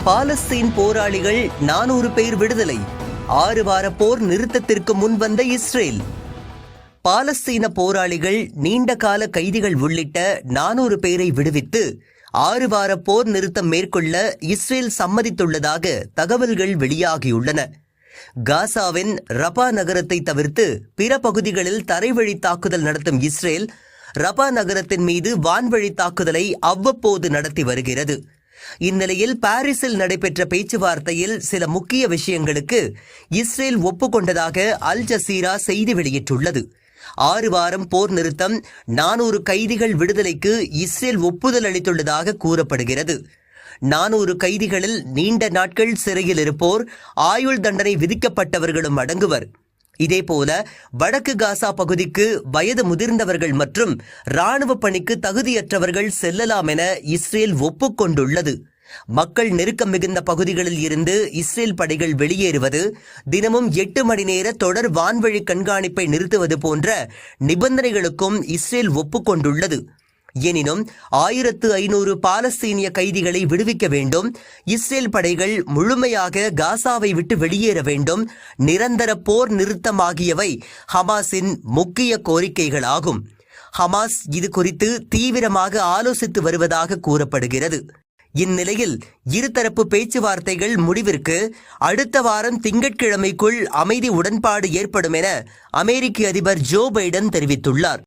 பாலஸ்தீன் போராளிகள் 400 பேர் விடுதலை. 6 வார போர் நிறுத்தத்திற்கு முன்வந்த இஸ்ரேல். பாலஸ்தீன போராளிகள் நீண்ட கால கைதிகள் உள்ளிட்ட 400 பேரை விடுவித்து 6 வார போர் நிறுத்தம் மேற்கொள்ள இஸ்ரேல் சம்மதித்துள்ளதாக தகவல்கள் வெளியாகியுள்ளன. காசாவின் ரபா நகரத்தை தவிர்த்து பிற பகுதிகளில் தரைவழி தாக்குதல் நடத்தும் இஸ்ரேல் ரபா நகரத்தின் மீது வான்வழி தாக்குதலை அவ்வப்போது நடத்தி வருகிறது. இந்நிலையில் பாரிஸில் நடைபெற்ற பேச்சுவார்த்தையில் சில முக்கிய விஷயங்களுக்கு இஸ்ரேல் ஒப்புக்கொண்டதாக அல் ஜசீரா செய்தி வெளியிட்டுள்ளது. 6 வாரம் போர் நிறுத்தம், 400 கைதிகள் விடுதலைக்கு இஸ்ரேல் ஒப்புதல் அளித்துள்ளதாக கூறப்படுகிறது. 400 கைதிகளில் நீண்ட நாட்கள் சிறையில் இருப்போர், ஆயுள் தண்டனை விதிக்கப்பட்டவர்களும் அடங்குவர். இதேபோல வடக்கு காசா பகுதிக்கு வயது முதிர்ந்தவர்கள் மற்றும் இராணுவ பணிக்கு தகுதியற்றவர்கள் செல்லலாம் என இஸ்ரேல் ஒப்புக்கொண்டுள்ளது. மக்கள் நெருக்கம் மிகுந்த பகுதிகளில் இருந்து இஸ்ரேல் படைகள் வெளியேறுவது, தினமும் 8 மணி நேர தொடர் வான்வழி கண்காணிப்பை நிறுத்துவது போன்ற நிபந்தனைகளுக்கும் இஸ்ரேல் ஒப்புக்கொண்டுள்ளது. எனினும் 1500 பாலஸ்தீனிய கைதிகளை விடுவிக்க வேண்டும், இஸ்ரேல் படைகள் முழுமையாக காசாவை விட்டு வெளியேற வேண்டும், நிரந்தர போர் நிறுத்தம் ஆகியவை ஹமாஸின் முக்கிய கோரிக்கைகளாகும். ஹமாஸ் இது குறித்து தீவிரமாக ஆலோசித்து வருவதாக கூறப்படுகிறது. இந்நிலையில் இருதரப்பு பேச்சுவார்த்தைகள் முடிவிற்கு அடுத்த வாரம் திங்கட்கிழமைக்குள் அமைதி உடன்பாடு ஏற்படும் என அமெரிக்க அதிபர் ஜோ பைடன் தெரிவித்துள்ளார்.